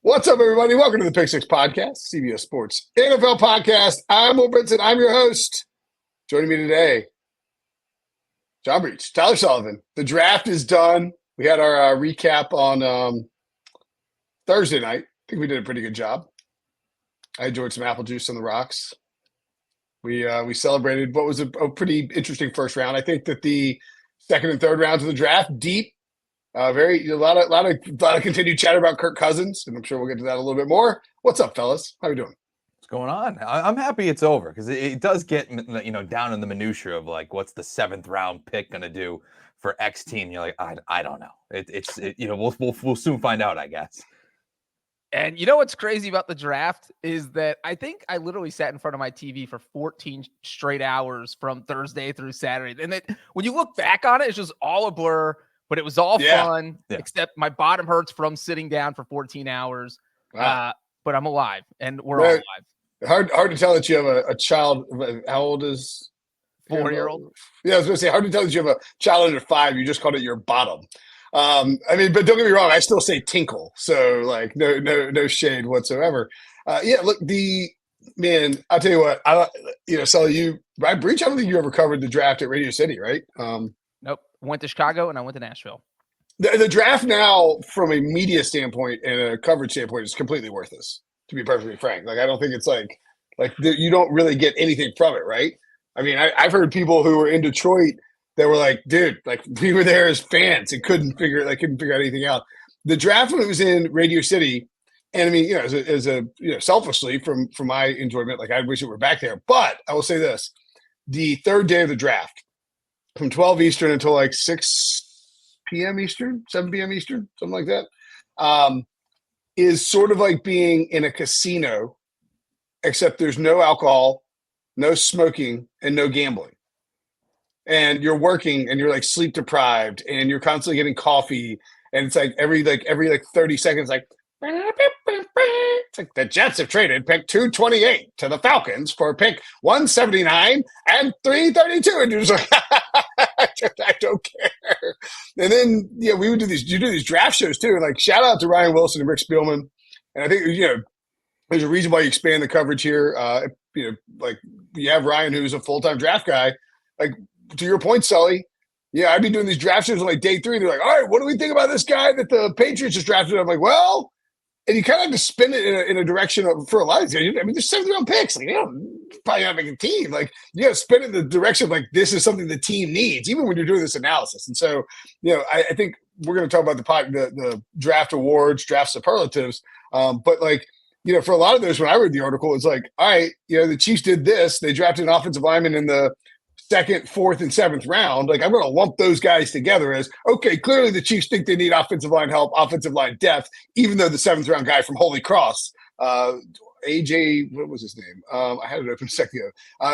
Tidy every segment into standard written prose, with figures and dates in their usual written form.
What's up, everybody? Welcome to the Pick Six Podcast, CBS Sports NFL Podcast. I'm Brinson. I'm your host. Joining me today, John Breech, Tyler Sullivan. The draft is done. We had our recap on Thursday night. I think we did a pretty good job. I enjoyed some apple juice on the rocks. We celebrated what was a pretty interesting first round. I think that the second and third rounds of the draft, deep. A lot of continued chatter about Kirk Cousins, and I'm sure we'll get to that a little bit more. What's up, fellas? How you doing? What's going on? I'm happy it's over because it does get down in the minutia of like what's the seventh round pick gonna do for X team. You're like, I don't know. We'll soon find out, I guess. And you know what's crazy about the draft is that I think I literally sat in front of my TV for 14 straight hours from Thursday through Saturday, and when you look back on it, it's just all a blur. But it was all fun, except my bottom hurts from sitting down for 14 hours. Wow. But I'm alive, and we're all alive. Hard to tell that you have a child. How old is 4-year-old? Yeah, I was going to say, hard to tell that you have a child under 5. You just called it your bottom. I mean, but don't get me wrong. I still say tinkle. So, like, no shade whatsoever. Look, I'll tell you what. Right, Breech, I don't think you ever covered the draft at Radio City, right? Nope. Went to Chicago and I went to Nashville. The draft now, from a media standpoint and a coverage standpoint, is completely worthless, to be perfectly frank. Like, I don't think it's like you don't really get anything from it, right? I mean, I've heard people who were in Detroit that were like, dude, like we were there as fans and couldn't figure out anything out. The draft when it was in Radio City, and I mean, as a selfishly from my enjoyment, like I wish it were back there. But I will say this: the third day of the draft, from 12 Eastern until like 6 p.m. Eastern, 7 p.m. Eastern, something like that, is sort of like being in a casino, except there's no alcohol, no smoking, and no gambling. And you're working and you're like sleep deprived and you're constantly getting coffee. And it's like every 30 seconds, like, it's like the Jets have traded pick 228 to the Falcons for pick 179 and 332. And you're just like, I don't care. And then, we would do these draft shows too. And like, shout out to Ryan Wilson and Rick Spielman. And I think, there's a reason why you expand the coverage here. Like you have Ryan, who's a full-time draft guy. Like, to your point, Sully, I'd be doing these draft shows on like day 3. They're like, all right, what do we think about this guy that the Patriots just drafted? I'm like, well, and you kind of have to spin it in a direction for a lot of these guys. I mean, there's 7th-round picks. Like, probably not making a team. Like, you got to spin it in the direction of like, this is something the team needs, even when you're doing this analysis. And so, I think we're going to talk about the draft awards, draft superlatives. But like, for a lot of those, when I read the article, it's like, all right, the Chiefs did this. They drafted an offensive lineman in the 2nd, 4th, and 7th round. Like, I'm going to lump those guys together as, okay, clearly the Chiefs think they need offensive line help, offensive line depth, even though the 7th round guy from Holy Cross, AJ, what was his name? I had it open a second ago.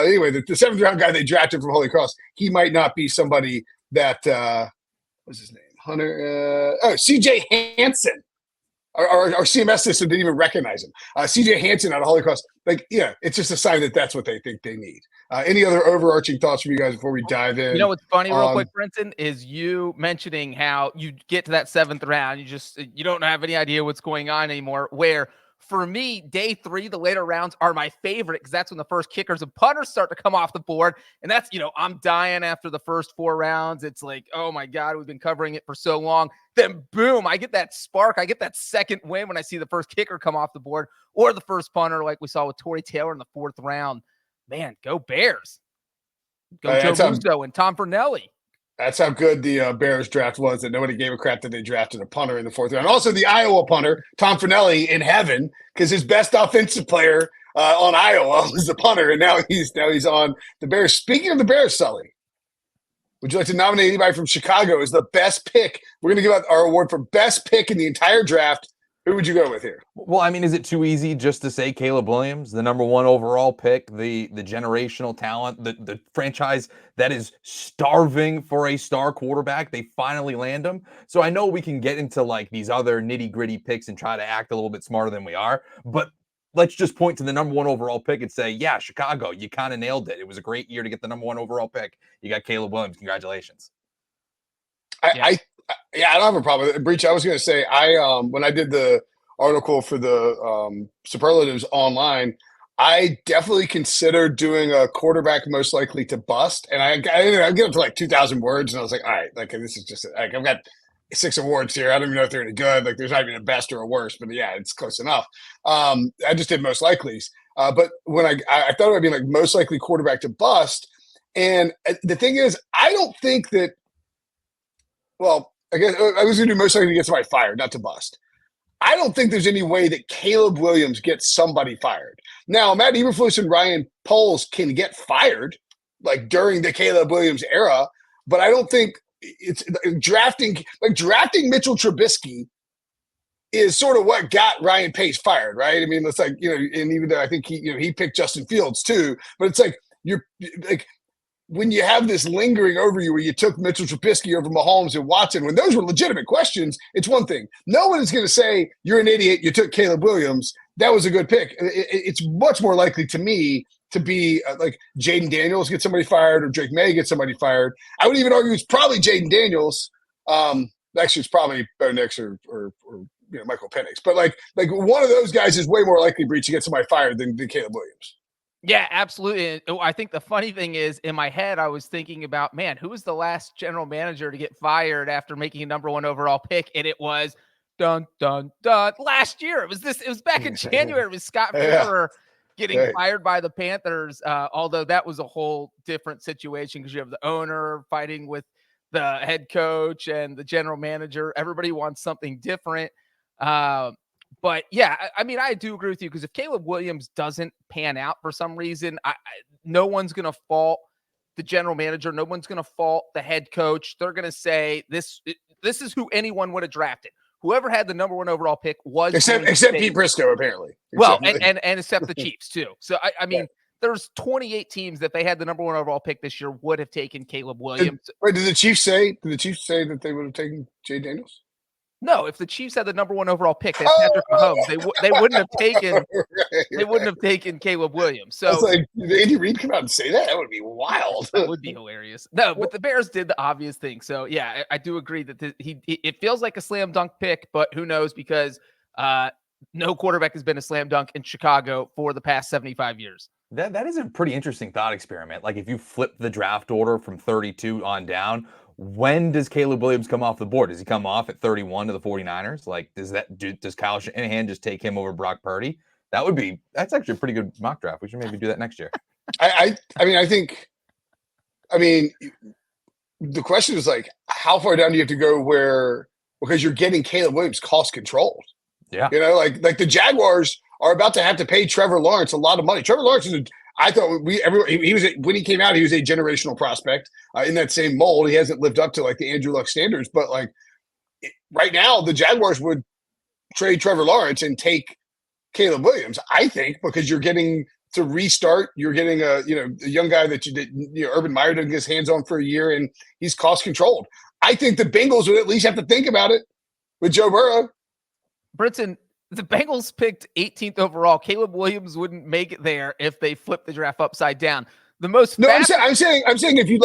Anyway, the 7th round guy they drafted from Holy Cross, he might not be somebody that, what's his name? CJ Hansen. Our CMS system didn't even recognize him. CJ Hansen out of Holy Cross. Like, it's just a sign that that's what they think they need. Any other overarching thoughts from you guys before we dive in? You know what's funny, real quick, Brinson, is you mentioning how you get to that 7th round, you don't have any idea what's going on anymore. Where for me, day 3, the later rounds are my favorite because that's when the first kickers and punters start to come off the board. And that's, I'm dying after the first 4 rounds. It's like, oh my God, we've been covering it for so long. Then boom, I get that spark. I get that second win when I see the first kicker come off the board or the first punter, like we saw with Torrey Taylor in the 4th round. Man, go Bears. Go Joe Russo and Tom Fernelli. That's how good the Bears draft was, that nobody gave a crap that they drafted a punter in the 4th round. Also, the Iowa punter, Tom Fernelli, in heaven, because his best offensive player on Iowa was the punter, and now he's on the Bears. Speaking of the Bears, Sully, would you like to nominate anybody from Chicago as the best pick? We're going to give out our award for best pick in the entire draft. Who would you go with here? Well, I mean, is it too easy just to say Caleb Williams, the number 1 overall pick, the generational talent, the franchise that is starving for a star quarterback? They finally land him. So I know we can get into like these other nitty-gritty picks and try to act a little bit smarter than we are, but let's just point to the number 1 overall pick and say, yeah, Chicago, you kind of nailed it. It was a great year to get the number 1 overall pick. You got Caleb Williams. Congratulations. I don't have a problem with it. Breech, I was going to say, when I did the article for the superlatives online, I definitely considered doing a quarterback most likely to bust, and I get up to like 2,000 words, and I was like, all right, like this is just like I've got 6 awards here. I don't even know if they're any good. Like there's not even a best or a worst, but yeah, it's close enough. I just did most likelies, but when I thought it would be like most likely quarterback to bust, and the thing is, I don't think that. Well, I guess I was going to do most likely to get somebody fired, not to bust. I don't think there's any way that Caleb Williams gets somebody fired. Now, Matt Eberflus and Ryan Poles can get fired, like during the Caleb Williams era, but I don't think it's drafting Mitchell Trubisky is sort of what got Ryan Pace fired, right? I mean, it's like, and even though I think he picked Justin Fields too, but it's like you're like when you have this lingering over you where you took Mitchell Trubisky over Mahomes and Watson, when those were legitimate questions, it's one thing. No one is going to say, you're an idiot, you took Caleb Williams. That was a good pick. It's much more likely to me to be like Jaden Daniels gets somebody fired or Drake May gets somebody fired. I would even argue it's probably Jaden Daniels. Actually, it's probably Bo Nix or Michael Penix. But like one of those guys is way more likely, Breech, to get somebody fired than Caleb Williams. Yeah, absolutely. And I think the funny thing is, in my head, I was thinking about, man, who was the last general manager to get fired after making a number 1 overall pick? And it was last year. It was back in January. It was Scott Fitterer getting fired by the Panthers. Although that was a whole different situation because you have the owner fighting with the head coach and the general manager. Everybody wants something different. But yeah, I mean, I do agree with you because if Caleb Williams doesn't pan out for some reason, no one's going to fault the general manager. No one's going to fault the head coach. They're going to say this is who anyone would have drafted. Whoever had the number 1 overall pick was except Pete Briscoe, apparently. Well, and except the Chiefs too. So I mean, there's 28 teams that they had the number 1 overall pick this year would have taken Caleb Williams. Did the Chiefs say that they would have taken Jay Daniels? No, if the Chiefs had the number 1 overall pick, they had Patrick Mahomes. They wouldn't have taken. They wouldn't have taken Caleb Williams. So it's like, did Andy Reid come out and say that? That would be wild. That would be hilarious. No, but the Bears did the obvious thing. So yeah, I do agree that it feels like a slam dunk pick, but who knows because no quarterback has been a slam dunk in Chicago for the past 75 years. That is a pretty interesting thought experiment. Like if you flip the draft order from 32 on down, when does Caleb Williams come off the board? Does he come off at 31 to the 49ers? Like, does Kyle Shanahan just take him over Brock Purdy? That's actually a pretty good mock draft. We should maybe do that next year. I mean, the question is like, how far down do you have to go because you're getting Caleb Williams cost controlled? Yeah. Like the Jaguars are about to have to pay Trevor Lawrence a lot of money. Trevor Lawrence when he came out, he was a generational prospect in that same mold. He hasn't lived up to like the Andrew Luck standards, but like right now, the Jaguars would trade Trevor Lawrence and take Caleb Williams. I think because you're getting to restart, you're getting a young guy that Urban Meyer didn't get his hands on for a year, and he's cost controlled. I think the Bengals would at least have to think about it with Joe Burrow. Brinson, the Bengals picked 18th overall. Caleb Williams wouldn't make it there if they flipped the draft upside down. I'm saying if you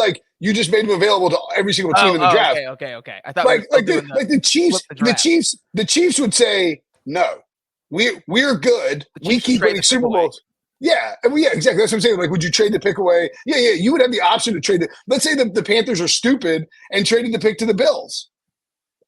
just made him available to every single team in the draft. Okay. I thought the Chiefs would say no. We're good. We keep winning Super Bowls. Yeah, exactly. That's what I'm saying. Like, would you trade the pick away? Yeah. You would have the option to trade it. Let's say the Panthers are stupid and traded the pick to the Bills.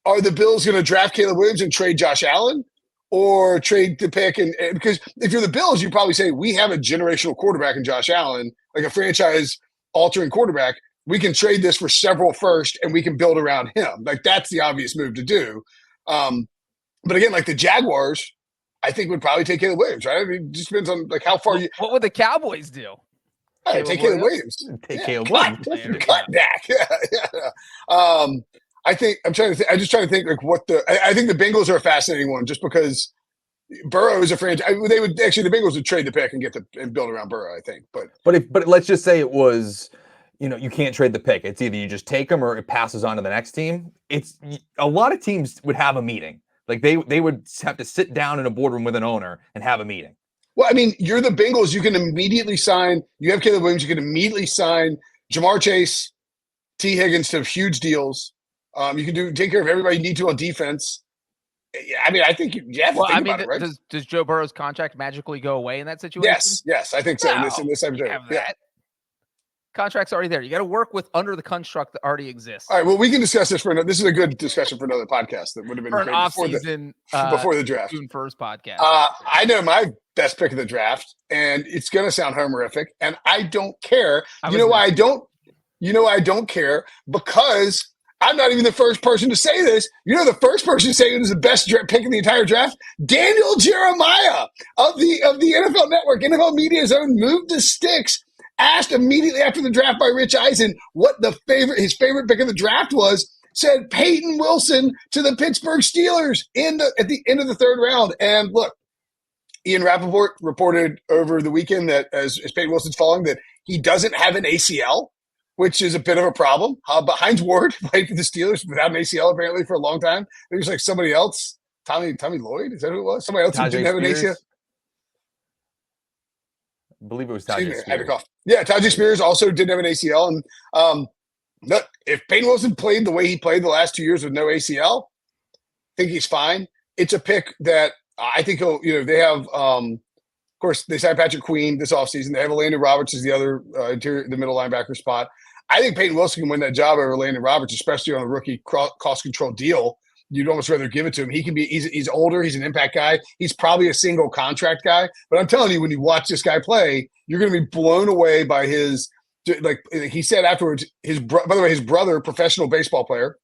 Are the Bills going to draft Caleb Williams and trade Josh Allen? Or trade the pick and because if you're the Bills, you probably say we have a generational quarterback in Josh Allen, like a franchise-altering quarterback. We can trade this for several first, and we can build around him. Like that's the obvious move to do. But again, like the Jaguars, I think would probably take Caleb Williams, right? I mean, it just depends on like how far you. What would the Cowboys do? Take Caleb Williams. Caleb Williams. Cut Dak. Yeah. I think I'm just trying to think like I think the Bengals are a fascinating one just because Burrow is a franchise. The Bengals would trade the pick and build around Burrow, I think. But let's just say it was, you can't trade the pick. It's either you just take them or it passes on to the next team. It's a lot of teams would have a meeting. Like they would have to sit down in a boardroom with an owner and have a meeting. Well, I mean, you're the Bengals. You can immediately sign. You have Caleb Williams. You can immediately sign Jamar Chase, T. Higgins to huge deals. You can take care of everybody you need to on defense. Yeah, I mean, I think you have to Well, think I mean, about it, right? does Joe Burrow's contract magically go away in that situation? Yes, I think so. In this No, type of you thing. have Yeah. that. Contract's already there. You got to work with under the construct that already exists. All right. Well, we can discuss this this is a good discussion for another podcast. That would have been For an great off-season before the draft. June 1st podcast. I know my best pick of the draft, and it's going to sound homerific, and I don't care. You know why I don't? You know why I don't care? Because I'm not even the first person to say this. You know, the first person to say it was the best pick in the entire draft, Daniel Jeremiah of the NFL Network, NFL Media's own Move the Sticks, asked immediately after the draft by Rich Eisen what his favorite pick of the draft was. Said Peyton Wilson to the Pittsburgh Steelers at the end of the third round. And look, Ian Rappaport reported over the weekend that as Peyton Wilson's falling, that he doesn't have an ACL, which is a bit of a problem. But Hines Ward played for the Steelers without an ACL apparently for a long time. It was like somebody else, Tommy Lloyd, is that who it was? Somebody else who didn't have an ACL. I believe it was Tajay Spears. I had to cough. Yeah, Tajay Spears also didn't have an ACL. And look, if Peyton Wilson played the way he played the last 2 years with no ACL, I think he's fine. It's a pick that I think he'll, they have, of course, they signed Patrick Queen this offseason. They have Landon Roberts as the other the middle linebacker spot. I think Peyton Wilson can win that job over Landon Roberts, especially on a rookie cost control deal. You'd almost rather give it to him. He's older. He's an impact guy. He's probably a single contract guy. But I'm telling you, when you watch this guy play, you're going to be blown away by his, like he said afterwards, by the way, his brother, professional baseball player,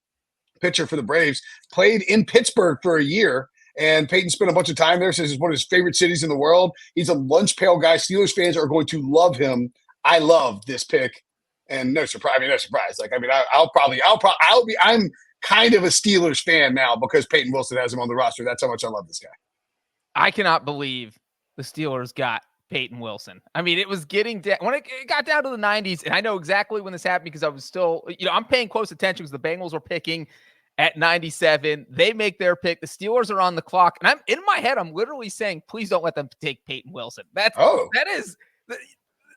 pitcher for the Braves, played in Pittsburgh for a year. And Peyton spent a bunch of time there. Says it's one of his favorite cities in the world. He's a lunch pail guy. Steelers fans are going to love him. I love this pick, and no surprise. I'm kind of a Steelers fan now because Peyton Wilson has him on the roster. That's how much I love this guy. I cannot believe the Steelers got Peyton Wilson. I mean, it was getting down when it got down to the 90s, and I know exactly when this happened because I was still, I'm paying close attention because the Bengals were picking at 97. They make their pick. The Steelers are on the clock, and I'm in my head, I'm literally saying, please don't let them take Peyton Wilson.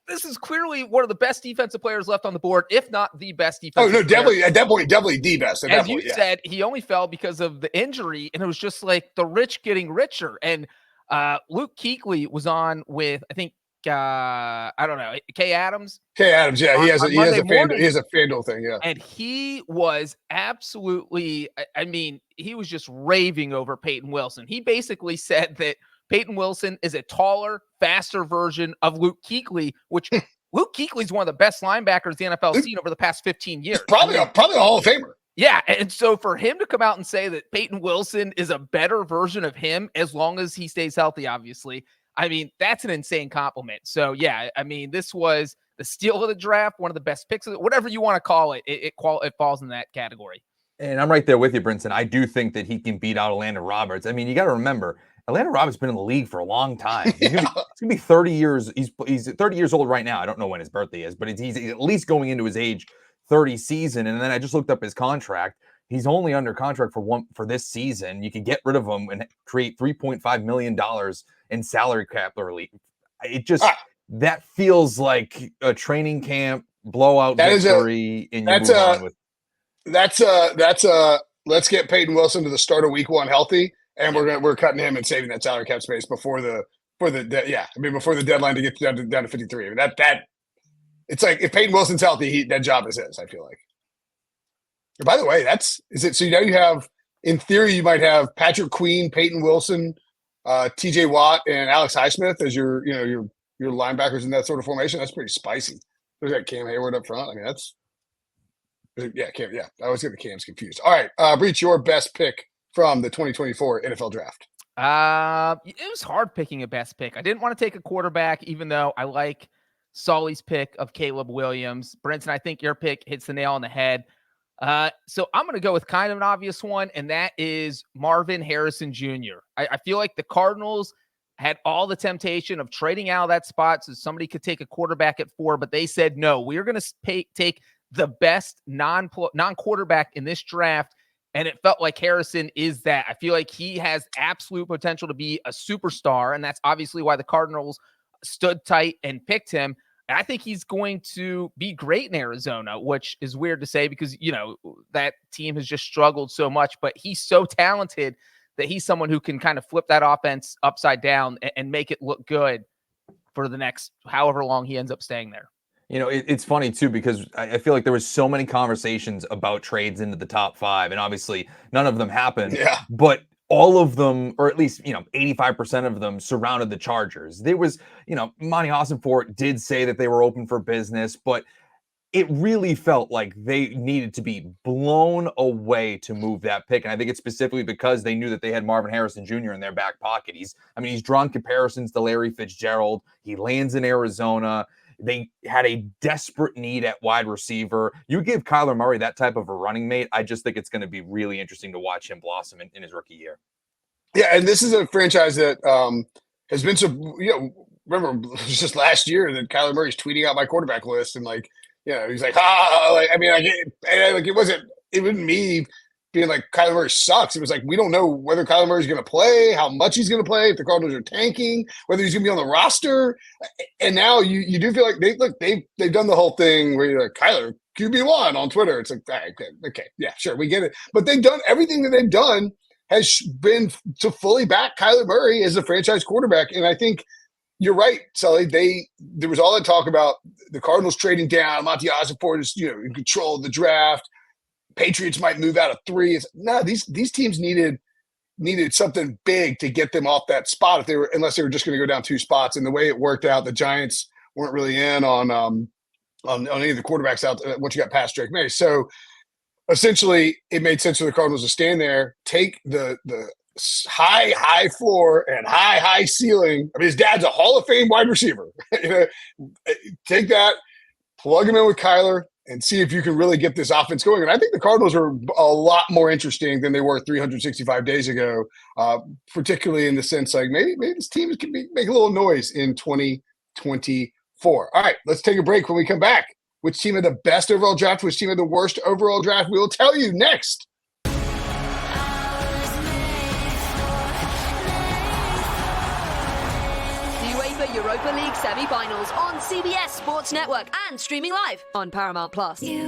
This is clearly one of the best defensive players left on the board, if not the best defensive player. Definitely. At that point, definitely the best. As you said, he only fell because of the injury, and it was just like the rich getting richer. And Luke Kuechly was on with, I think, I don't know, Kay Adams. Yeah. He has a FanDuel thing. Yeah. And he was absolutely, he was just raving over Peyton Wilson. He basically said that Peyton Wilson is a taller, faster version of Luke Kuechly, which Luke Kuechly is one of the best linebackers the NFL seen over the past 15 years. Probably a Hall of Famer. Yeah, and so for him to come out and say that Peyton Wilson is a better version of him, as long as he stays healthy, obviously, that's an insane compliment. So, yeah, this was the steal of the draft, one of the best picks, whatever you want to call it. It falls in that category. And I'm right there with you, Brinson. I do think that he can beat out Landon Roberts. You got to remember, Landon Roberts has been in the league for a long time. He's gonna be 30 years. He's 30 years old right now. I don't know when his birthday is, but he's at least going into his age 30 season. And then I just looked up his contract. He's only under contract for this season. You can get rid of him and create $3.5 million in salary cap relief. It just that feels like a training camp blowout victory. Let's get Peyton Wilson to the start of week 1 healthy. And we're cutting him and saving that salary cap space before the deadline to get down to 53. It's like if Peyton Wilson's healthy, that job is his. I feel like. And by the way, so now you have, in theory, you might have Patrick Queen, Peyton Wilson, T.J. Watt, and Alex Highsmith as your linebackers in that sort of formation. That's pretty spicy. There's that Cam Hayward up front. Cam. Yeah, I always get the Cams confused. All right, Breech, your best pick from the 2024 NFL Draft? It was hard picking a best pick. I didn't want to take a quarterback, even though I like Sully's pick of Caleb Williams. Brinson, I think your pick hits the nail on the head. So I'm going to go with kind of an obvious one, and that is Marvin Harrison Jr. I feel like the Cardinals had all the temptation of trading out of that spot so somebody could take a quarterback at 4, but they said, no, we're going to take the best non-quarterback in this draft. And it felt like Harrison is that. I feel like he has absolute potential to be a superstar, and that's obviously why the Cardinals stood tight and picked him. And I think he's going to be great in Arizona, which is weird to say because, that team has just struggled so much, but he's so talented that he's someone who can kind of flip that offense upside down and make it look good for the next however long he ends up staying there. It's funny too, because I feel like there was so many conversations about trades into the top 5, and obviously none of them happened. Yeah. But all of them, or at least 85% of them, surrounded the Chargers. There was, Monty Hassenfort did say that they were open for business, but it really felt like they needed to be blown away to move that pick. And I think it's specifically because they knew that they had Marvin Harrison Jr. in their back pocket. He's drawn comparisons to Larry Fitzgerald. He lands in Arizona. They had a desperate need at wide receiver. You give Kyler Murray that type of a running mate, I just think it's going to be really interesting to watch him blossom in his rookie year. Yeah, and this is a franchise that has been so, remember, it was just last year that Kyler Murray's tweeting out my quarterback list, and he's like, it wasn't me being like, Kyler Murray sucks. It was like, we don't know whether Kyler Murray's going to play, how much he's going to play, if the Cardinals are tanking, whether he's going to be on the roster. And now you do feel like they've done the whole thing where you're like, Kyler, QB1 on Twitter. It's like, okay, yeah, sure, we get it. But they've done everything that they've done has been to fully back Kyler Murray as a franchise quarterback. And I think you're right, Sully. There was all that talk about the Cardinals trading down. Monty Ossenfort is in control of the draft. Patriots might move out of 3. These teams needed something big to get them off that spot unless they were just going to go down 2 spots. And the way it worked out, the Giants weren't really in on any of the quarterbacks out once you got past Drake May. So essentially, it made sense for the Cardinals to stand there, take the high floor and high ceiling. I mean, his dad's a Hall of Fame wide receiver. Take that, plug him in with Kyler, and see if you can really get this offense going. And I think the Cardinals are a lot more interesting than they were 365 days ago, particularly in the sense like maybe this team can make a little noise in 2024. All right, let's take a break. When we come back, which team had the best overall draft, which team had the worst overall draft, we will tell you next. Europa League semi-finals on CBS Sports Network and streaming live on Paramount Plus. You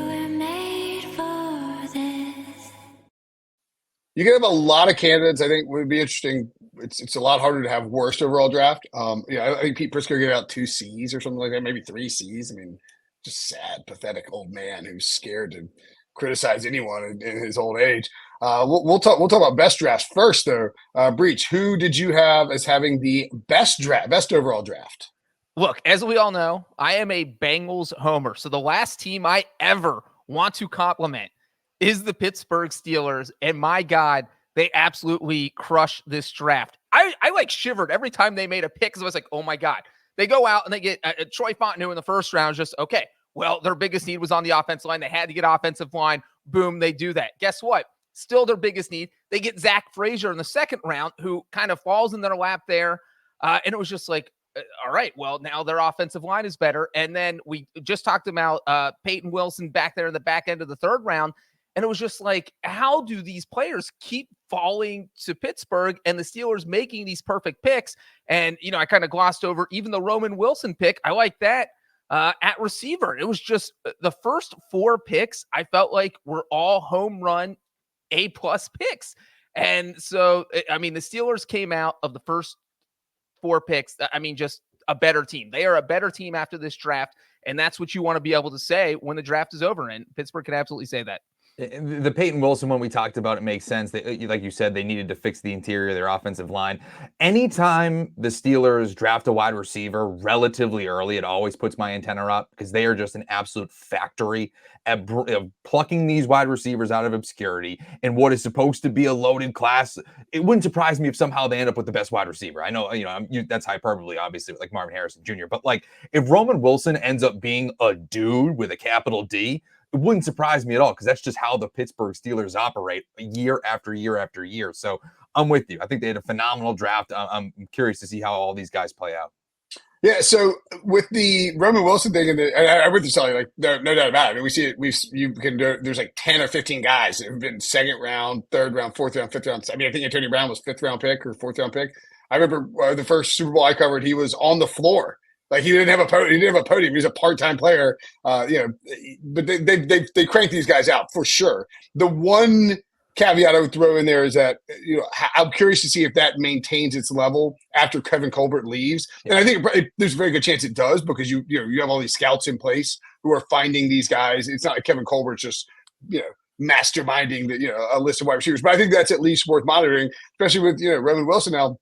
can have a lot of candidates. I think would be interesting. It's a lot harder to have worst overall draft. I think Pete Prisco gave out 2 C's or something like that, maybe 3 C's. I mean, just sad, pathetic old man who's scared to criticize anyone in his old age. We'll talk about best drafts first, though. Breech, who did you have as having the best overall draft? Look, as we all know, I am a Bengals homer. So the last team I ever want to compliment is the Pittsburgh Steelers. And my God, they absolutely crushed this draft. I shivered every time they made a pick because I was like, oh my God. They go out and they get Troy Fontenot in the first round. Just, okay, well, their biggest need was on the offensive line. They had to get offensive line. Boom, they do that. Guess what? Still their biggest need. They get Zach Frazier in the second round, who kind of falls in their lap there. And it was just like, all right, well, now their offensive line is better. And then we just talked about Peyton Wilson back there in the back end of the third round. And it was just like, how do these players keep falling to Pittsburgh and the Steelers making these perfect picks? And, I kind of glossed over even the Roman Wilson pick. I like that at receiver. It was just the first 4 picks I felt like were all home run A+ picks. And so, the Steelers came out of the first 4 picks. Just a better team. They are a better team after this draft. And that's what you want to be able to say when the draft is over. And Pittsburgh can absolutely say that. The Peyton Wilson one we talked about, it makes sense. Like you said, they needed to fix the interior of their offensive line. Anytime the Steelers draft a wide receiver relatively early, it always puts my antenna up because they are just an absolute factory at plucking these wide receivers out of obscurity in what is supposed to be a loaded class. It wouldn't surprise me if somehow they end up with the best wide receiver. I know, that's hyperbole, obviously, like Marvin Harrison Jr. But if Roman Wilson ends up being a dude with a capital D, it wouldn't surprise me at all because that's just how the Pittsburgh Steelers operate year after year after year. So I'm with you. I think they had a phenomenal draft. I'm curious to see how all these guys play out. Yeah, so with the Roman Wilson thing, and I would tell you, no doubt about it. We see it. There's 10 or 15 guys that have been second round, third round, fourth round, fifth round. I think Antonio Brown was 5th round pick or 4th round pick. I remember the first Super Bowl I covered, he was on the floor. He didn't have a podium. He was a part-time player. But they crank these guys out for sure. The one caveat I would throw in there is that, I'm curious to see if that maintains its level after Kevin Colbert leaves. And I think there's a very good chance it does, because you have all these scouts in place who are finding these guys. It's not like Kevin Colbert's just, masterminding a list of wide receivers. But I think that's at least worth monitoring, especially with, Roman Wilson now.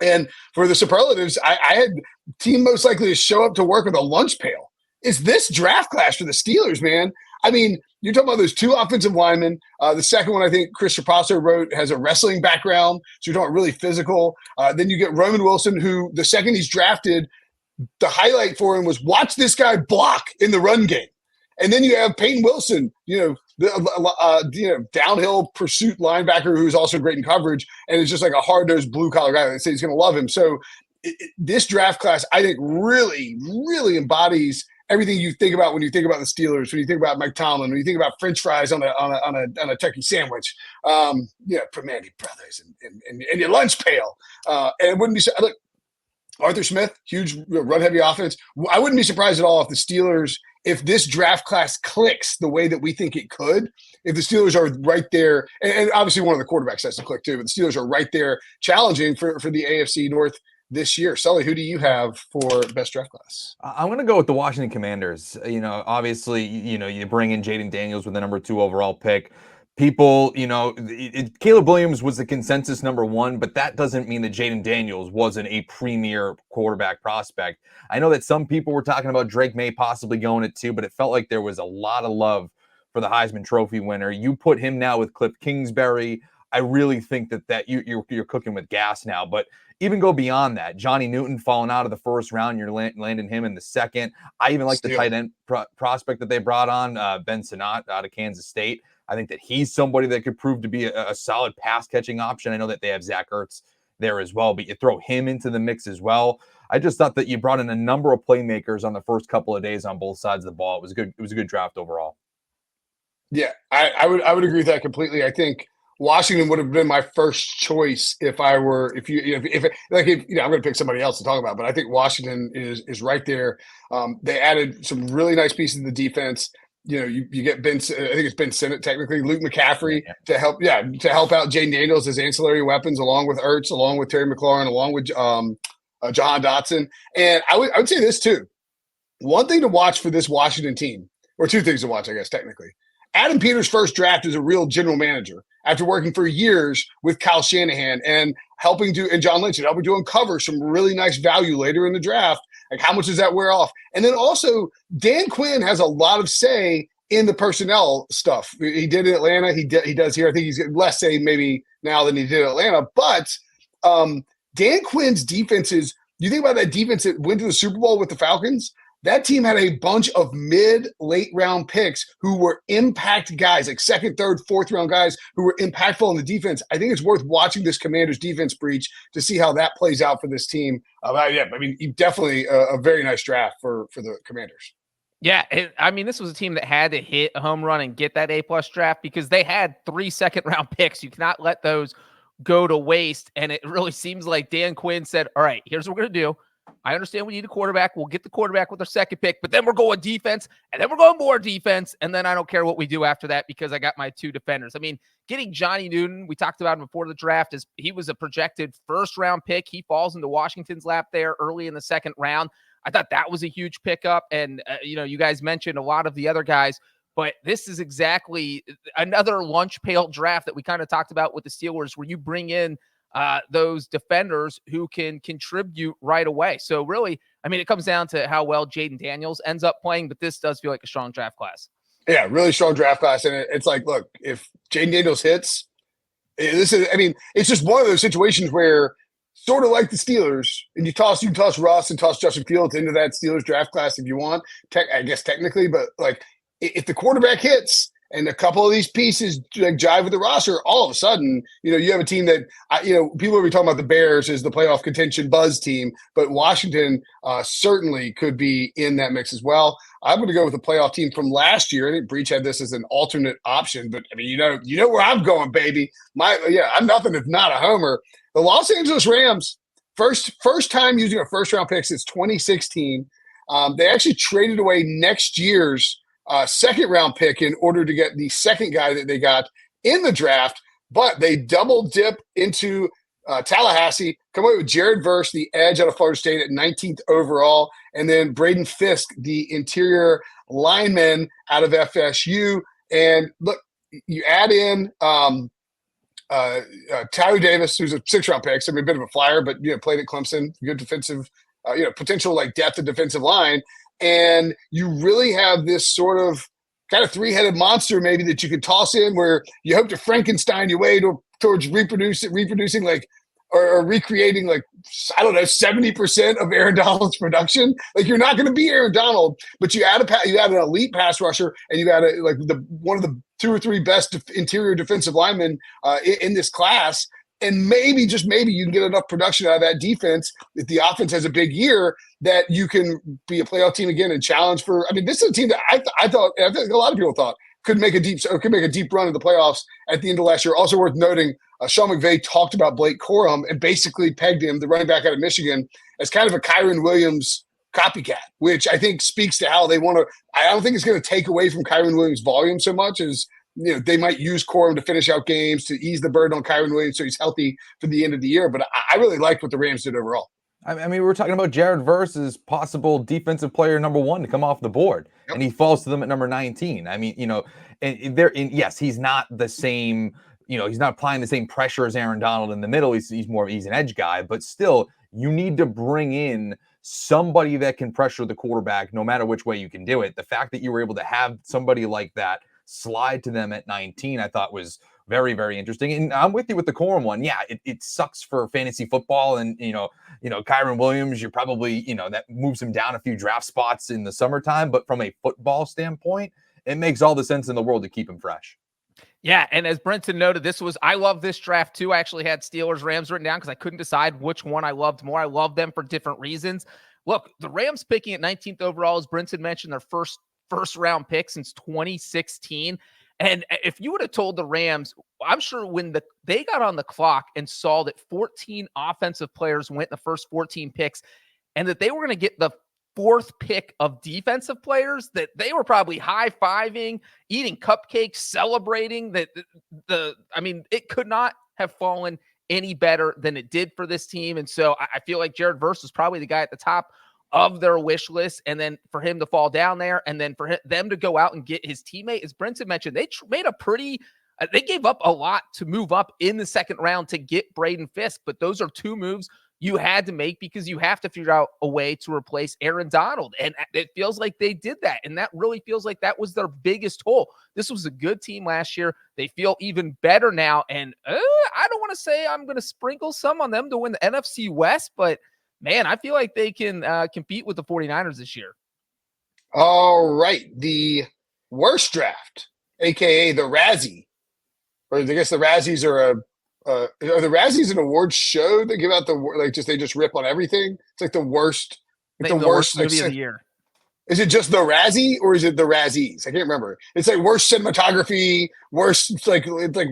And for the superlatives, I had team most likely to show up to work with a lunch pail. It's this draft class for the Steelers, man. I mean, you're talking about those 2 offensive linemen. The second one, I think Chris Trapasso wrote, has a wrestling background. So you're talking really physical. Then you get Roman Wilson, who the second he's drafted, the highlight for him was watch this guy block in the run game. And then you have Peyton Wilson, the downhill pursuit linebacker who's also great in coverage, and is just like a hard-nosed blue-collar guy that says he's going to love him. So this draft class, I think, really, really embodies everything you think about when you think about the Steelers, when you think about Mike Tomlin, when you think about French fries on a turkey sandwich, Primanti Brothers and your lunch pail. And it wouldn't be look, Arthur Smith, huge run-heavy offense. I wouldn't be surprised at all if the Steelers, if this draft class clicks the way that we think it could, if the Steelers are right there, and obviously one of the quarterbacks has to click too, but the Steelers are right there challenging for the AFC North this year. Sully, who do you have for best draft class? I'm going to go with the Washington Commanders. Obviously, you bring in Jaden Daniels with the number 2 overall pick. People, Caleb Williams was the consensus number 1, but that doesn't mean that Jaden Daniels wasn't a premier quarterback prospect. I know that some people were talking about Drake May possibly going at 2, but it felt like there was a lot of love for the Heisman Trophy winner. You put him now with Cliff Kingsbury. I really think that you're cooking with gas now. But even go beyond that, Johnny Newton falling out of the first round, you're landing him in the second. I even like the tight end prospect that they brought on, Ben Sinnott out of Kansas State. I think that he's somebody that could prove to be a solid pass-catching option. I know that they have Zach Ertz there as well, but you throw him into the mix as well. I just thought that you brought in a number of playmakers on the first couple of days on both sides of the ball. It was a good draft overall. Yeah, I would agree with that completely. I think Washington would have been my first choice if I'm going to pick somebody else to talk about, but I think Washington is right there. They added some really nice pieces of the defense. You get Ben, I think it's Ben Sinnott technically, Luke McCaffrey to help out Jaden Daniels as ancillary weapons, along with Ertz, along with Terry McLaurin, along with Jahan Dotson. And I would say this too. One thing to watch for this Washington team, or 2 things to watch, I guess, technically. Adam Peters' first draft as a real general manager after working for years with Kyle Shanahan and and John Lynch, and helping to uncover some really nice value later in the draft. Like, how much does that wear off? And then also, Dan Quinn has a lot of say in the personnel stuff. He did in Atlanta. He does here. I think he's got less say maybe now than he did in Atlanta. But Dan Quinn's defenses, you think about that defense that went to the Super Bowl with the Falcons? That team had a bunch of late round picks who were impact guys, like 2nd, 3rd, 4th round guys who were impactful in the defense. I think it's worth watching this Commanders defense, Breech, to see how that plays out for this team. Definitely a very nice draft for the Commanders. Yeah, this was a team that had to hit a home run and get that A+ draft, because they had 3 second-round picks. You cannot let those go to waste. And it really seems like Dan Quinn said, all right, here's what we're going to do. I understand we need a quarterback. We'll get the quarterback with our 2nd pick, but then we're going defense, and then we're going more defense, and then I don't care what we do after that because I got my 2 defenders. Getting Johnny Newton, we talked about him before the draft, he was a projected 1st-round pick. He falls into Washington's lap there early in the 2nd round. I thought that was a huge pickup, and you guys mentioned a lot of the other guys, but this is exactly another lunch pail draft that we kind of talked about with the Steelers, where you bring in those defenders who can contribute right away. So really, it comes down to how well Jaden Daniels ends up playing, but this does feel like a strong draft class. Yeah, really strong draft class. And it's like, look, if Jaden Daniels hits, it's just one of those situations where, sort of like the Steelers, and you can toss Russ and toss Justin Fields into that Steelers draft class if you want, I guess technically, but like if the quarterback hits and a couple of these pieces like jive with the roster, all of a sudden, you have a team that, people will be talking about the Bears as the playoff contention buzz team, but Washington certainly could be in that mix as well. I'm going to go with the playoff team from last year. I think Breech had this as an alternate option, but you know where I'm going, baby. I'm nothing if not a homer. The Los Angeles Rams, first time using a 1st-round pick since 2016. They actually traded away next year's 2nd-round pick in order to get the 2nd guy that they got in the draft. but they double dip into Tallahassee, come away with Jared Verse, the edge out of Florida State at 19th overall, and then Braden Fisk, the interior lineman out of FSU. And look, you add in Tyler Davis, who's a 6th-round pick, so a bit of a flyer, but played at Clemson, good defensive, potential like depth of defensive line, and you really have this sort of kind of 3-headed monster maybe that you could toss in where you hope to Frankenstein your way towards reproducing like or recreating like, I don't know, 70% of Aaron Donald's production. Like you're not going to be Aaron Donald, but you add an elite pass rusher and you add one of the 2 or 3 best interior defensive linemen in this class. And maybe, just maybe, you can get enough production out of that defense if the offense has a big year that you can be a playoff team again and challenge for. I mean, this is a team that I think a lot of people thought could make a deep run in the playoffs at the end of last year. Also worth noting, Sean McVay talked about Blake Corum and basically pegged him, the running back out of Michigan, as kind of a Kyron Williams copycat, which I think speaks to how they want to. I don't think it's going to take away from Kyron Williams' volume so much as they might use Corum to finish out games to ease the burden on Kyron Williams so he's healthy for the end of the year. But I really liked what the Rams did overall. I mean, we were talking about Jared Verse as possible defensive player number 1 to come off the board, and he falls to them at number 19. I mean, yes, he's not the same. He's not applying the same pressure as Aaron Donald in the middle. He's an edge guy, but still, you need to bring in somebody that can pressure the quarterback no matter which way you can do it. The fact that you were able to have somebody like that slide to them at 19, I thought was very, very interesting. And I'm with you with the Corum one. Yeah, it sucks for fantasy football. And, Kyron Williams, you're probably, that moves him down a few draft spots in the summertime. But from a football standpoint, it makes all the sense in the world to keep him fresh. Yeah, and as Brinson noted, I love this draft too. I actually had Steelers, Rams written down because I couldn't decide which one I loved more. I love them for different reasons. Look, the Rams picking at 19th overall, as Brinson mentioned, their first round pick since 2016. And if you would have told the Rams, I'm sure when they got on the clock and saw that 14 offensive players went in the first 14 picks and that they were going to get the 4th pick of defensive players, that they were probably high-fiving, eating cupcakes, celebrating that it could not have fallen any better than it did for this team. And so I feel like Jared Verse was probably the guy at the top of their wish list, and then for him to fall down there, and then for them to go out and get his teammate, as Brinson mentioned, they made they gave up a lot to move up in the 2nd round to get Braden Fisk, but those are 2 moves you had to make because you have to figure out a way to replace Aaron Donald, and it feels like they did that, and that really feels like that was their biggest hole. This was a good team last year. They feel even better now, and I don't want to say I'm going to sprinkle some on them to win the NFC West, but man, I feel like they can compete with the 49ers this year. All right. The worst draft, a.k.a. the Razzie. Or I guess the Razzies are the Razzies an award show that give out they just rip on everything? It's like the worst. It's the worst movie of the year. Is it just the Razzie or is it the Razzies? I can't remember. It's like worst cinematography, worst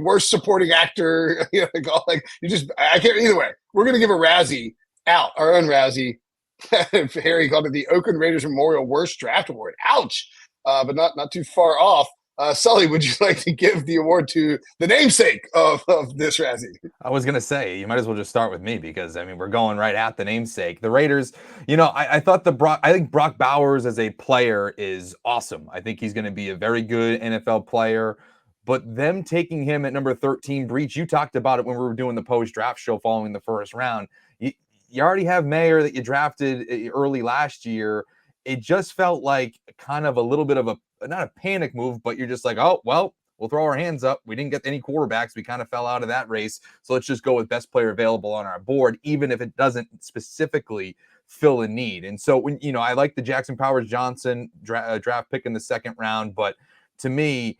worst supporting actor. I can't. Either way, we're gonna give a Razzie out, our own Razzie. Harry called it the Oakland Raiders Memorial Worst Draft Award. Ouch, but not too far off. Sully, would you like to give the award to the namesake of this Razzie? I was going to say, you might as well just start with me because, we're going right at the namesake. The Raiders, I thought I think Brock Bowers as a player is awesome. I think he's going to be a very good NFL player. But them taking him at number 13, Breech, you talked about it when we were doing the post-draft show following the 1st round. You already have Mayer that you drafted early last year. It just felt like kind of a little bit of not a panic move, but you're just like, oh, well, we'll throw our hands up. We didn't get any quarterbacks. We kind of fell out of that race. So let's just go with best player available on our board, even if it doesn't specifically fill a need. And so when, I like the Jackson Powers Johnson draft pick in the 2nd round, but to me,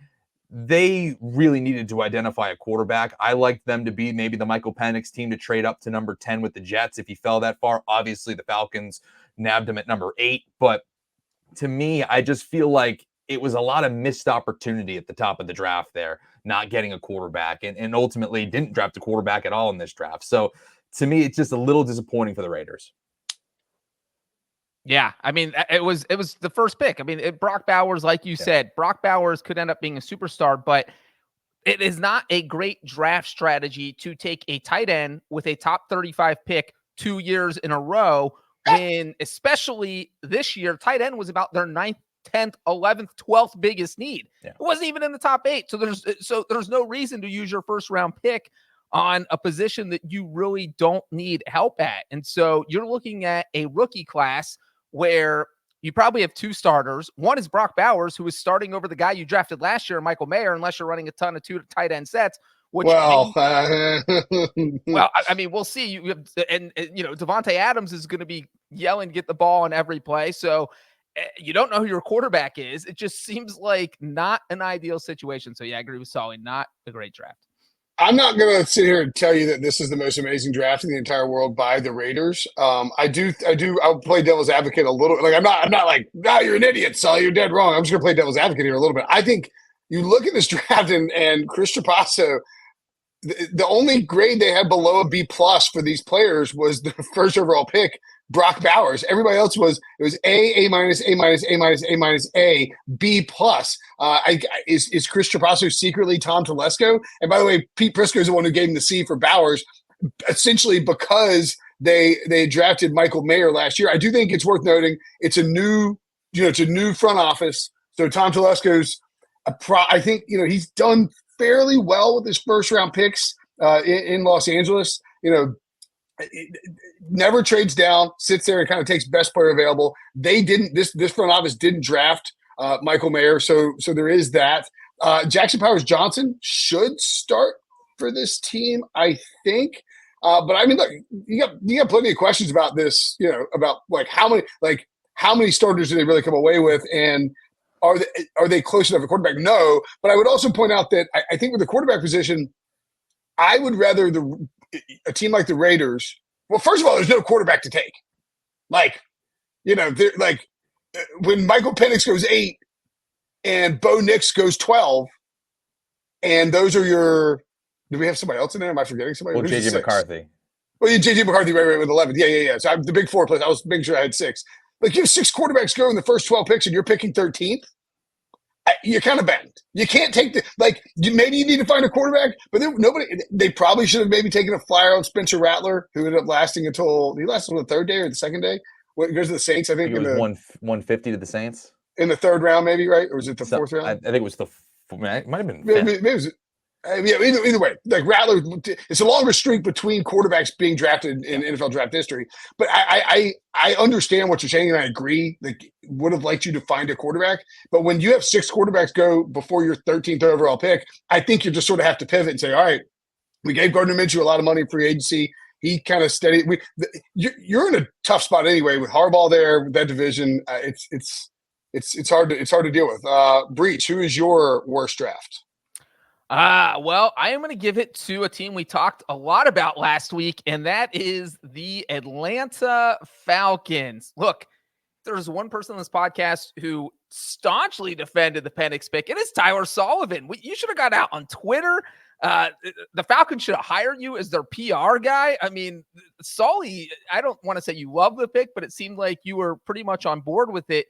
they really needed to identify a quarterback. I liked them to be maybe the Michael Penix team to trade up to number 10 with the Jets if he fell that far. Obviously, the Falcons nabbed him at number 8. But to me, I just feel like it was a lot of missed opportunity at the top of the draft there, not getting a quarterback, and ultimately didn't draft a quarterback at all in this draft. So to me, it's just a little disappointing for the Raiders. Yeah, it was the first pick. Brock Bowers, like you said, Brock Bowers could end up being a superstar, but it is not a great draft strategy to take a tight end with a top 35 pick 2 years in a row when, especially this year, tight end was about their 9th, 10th, 11th, 12th biggest need. Yeah. It wasn't even in the top 8. So there's no reason to use your first round pick on a position that you really don't need help at. And so you're looking at a rookie class where you probably have 2 starters. One is Brock Bowers, who is starting over the guy you drafted last year, Michael Mayer, unless you're running a ton of 2 tight end sets. Which well, I mean, we'll see. And Devontae Adams is going to be yelling, "Get the ball" on every play. So you don't know who your quarterback is. It just seems like not an ideal situation. So yeah, I agree with Sully. Not a great draft. I'm not going to sit here and tell you that this is the most amazing draft in the entire world by the Raiders. I'll play devil's advocate a little. Like I'm not like, no, you're an idiot, Sully, you're dead wrong. I'm just going to play devil's advocate here a little bit. I think you look at this draft and Chris Trapasso, the only grade they had below a B+ for these players was the first overall pick, Brock Bowers. Everybody else was A minus, A minus, A minus, A minus, A, B+. Is Chris Trapasso secretly Tom Telesco? And by the way, Pete Prisco is the one who gave him the C for Bowers, essentially because they drafted Michael Mayer last year. I do think it's worth noting it's a new front office. So Tom Telesco's I think he's done fairly well with his first round picks in Los Angeles. Never trades down, sits there and kind of takes best player available. They didn't. This front office didn't draft Michael Mayer, so there is that. Jackson Powers Johnson should start for this team, I think. But I mean, look, you got plenty of questions about this. About how many starters do they really come away with, and are they close enough a quarterback? No, but I would also point out that I think with the quarterback position, I would rather a team like the Raiders. Well, first of all, there's no quarterback to take. When Michael Penix goes 8 and Bo Nix goes 12, and those are your. Do we have somebody else in there? Am I forgetting somebody? Well, JJ McCarthy. Well, JJ McCarthy, right, with 11. Yeah. So I'm the big 4 place. I was making sure I had 6. Like you have 6 quarterbacks go in the first 12 picks, and you're picking 13th. You're kind of banged. You can't take maybe you need to find a quarterback, but they probably should have maybe taken a flyer on Spencer Rattler, who ended up lasting until the 3rd day or the 2nd day. When it goes to the Saints, I think it was 150 to the Saints in the 3rd round, maybe, right? Or was it the 4th round? I think it was it might have been maybe it was. Either way, like Rattler, it's a longer streak between quarterbacks being drafted in NFL draft history. But I understand what you're saying, and I agree. Like, would have liked you to find a quarterback. But when you have 6 quarterbacks go before your 13th overall pick, I think you just sort of have to pivot and say, all right, we gave Gardner Minshew a lot of money in free agency. He kind of steady. You're in a tough spot anyway with Harbaugh there with that division. It's hard to deal with. Breech, who is your worst draft? Well, I am going to give it to a team we talked a lot about last week, and that is the Atlanta Falcons. Look, there's one person on this podcast who staunchly defended the Penix pick, and it's Tyler Sullivan. You should have got out on Twitter. The Falcons should have hired you as their PR guy. I mean, Sully, I don't want to say you love the pick, but it seemed like you were pretty much on board with it.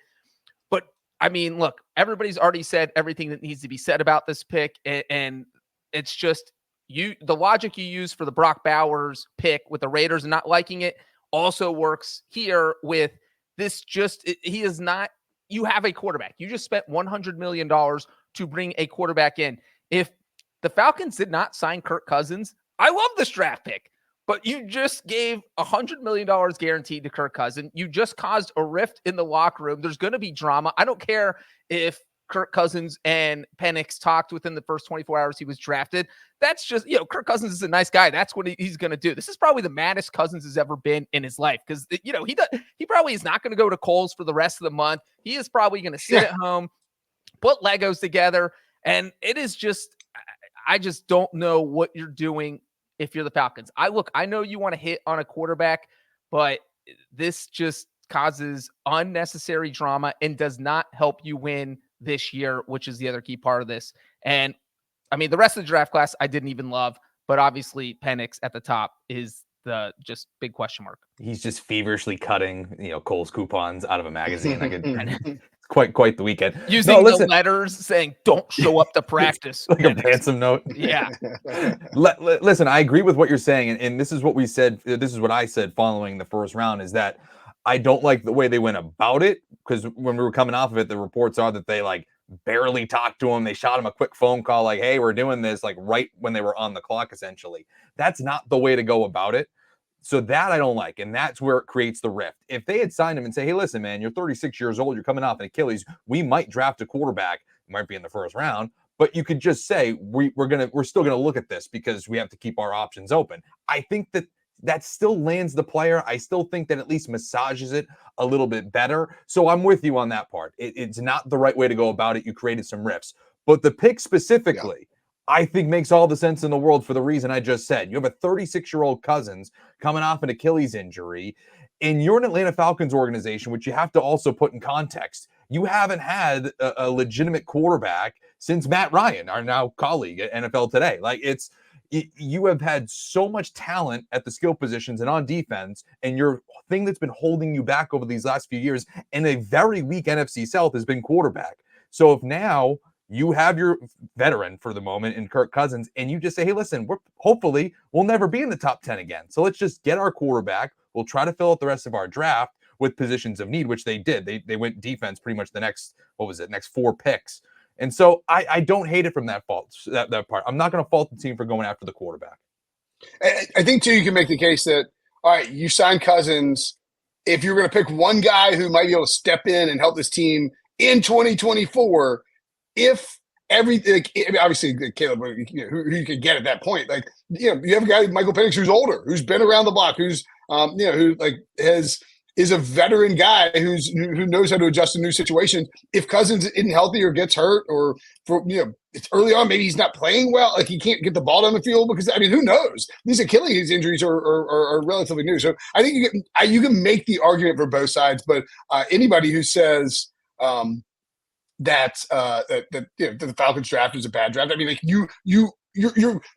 I mean, look, everybody's already said everything that needs to be said about this pick, and it's just the logic you use for the Brock Bowers pick with the Raiders and not liking it also works here with this. He is not. You have a quarterback. You just spent $100 million to bring a quarterback in. If the Falcons did not sign Kirk Cousins, I love this draft pick. But you just gave $100 million guaranteed to Kirk Cousins. You just caused a rift in the locker room. There's going to be drama. I don't care if Kirk Cousins and Penix talked within the first 24 hours he was drafted. That's just, Kirk Cousins is a nice guy. That's what he's going to do. This is probably the maddest Cousins has ever been in his life because, he probably is not going to go to Kohl's for the rest of the month. He is probably going to sit at home, put Legos together. And it is just, I just don't know what you're doing if you're the Falcons. I know you want to hit on a quarterback, but this just causes unnecessary drama and does not help you win this year, which is the other key part of this. And I mean, the rest of the draft class, I didn't even love, but obviously Penix at the top is the just big question mark. He's just feverishly cutting, Kohl's coupons out of a magazine. It's quite the weekend. Using the letters saying, "Don't show up to practice." Like a ransom note. Yeah. Listen, I agree with what you're saying. And this is what we said. This is what I said following the first round is that I don't like the way they went about it. Because when we were coming off of it, the reports are that they like barely talked to him. They shot him a quick phone call like, hey, we're doing this, like right when they were on the clock, essentially. That's not the way to go about it. So that I don't like, and that's where it creates the rift. If they had signed him and say, hey, listen, man, you're 36 years old, you're coming off an Achilles, we might draft a quarterback, it might be in the first round, but you could just say, we're still gonna look at this because we have to keep our options open. I think that still lands the player. I still think that at least massages it a little bit better. So I'm with you on that part. It's not the right way to go about it. You created some rifts. But the pick specifically, I think makes all the sense in the world for the reason I just said. You have a 36-year-old Cousins coming off an Achilles injury, and you're an Atlanta Falcons organization, which you have to also put in context. You haven't had a legitimate quarterback since Matt Ryan, our now colleague at NFL Today. Like you have had so much talent at the skill positions and on defense, and your thing that's been holding you back over these last few years in a very weak NFC South has been quarterback. So if now you have your veteran for the moment in Kirk Cousins, and you just say, hey, listen, we'll never be in the top 10 again. So let's just get our quarterback. We'll try to fill out the rest of our draft with positions of need, which they did. They went defense pretty much the next 4 picks. And so I don't hate it from that part. I'm not going to fault the team for going after the quarterback. I think, too, you can make the case that, all right, you sign Cousins. If you're going to pick one guy who might be able to step in and help this team in 2024, if everything, obviously, Caleb, who you could get at that point, like, you have a guy, Michael Penix, who's older, who's been around the block, who's, who like is a veteran guy who knows how to adjust to new situations. If Cousins isn't healthy or gets hurt, or it's early on, maybe he's not playing well, like he can't get the ball down the field because who knows? These Achilles injuries are relatively new. So I think you can make the argument for both sides, but anybody who says that the Falcons draft is a bad draft, you're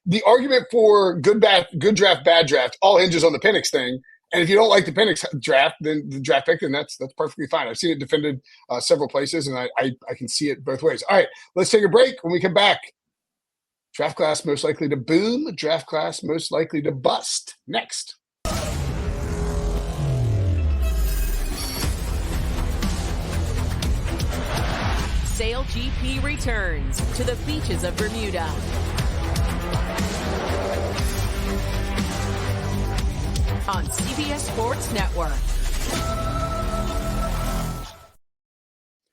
the argument for good draft, bad draft all hinges on the Penix thing. And if you don't like the Penix draft, then the draft pick, then that's perfectly fine. I've seen it defended several places, and I can see it both ways. All right, let's take a break. When we come back, draft class most likely to boom, draft class most likely to bust. Next. Sail GP returns to the beaches of Bermuda. On CBS Sports Network.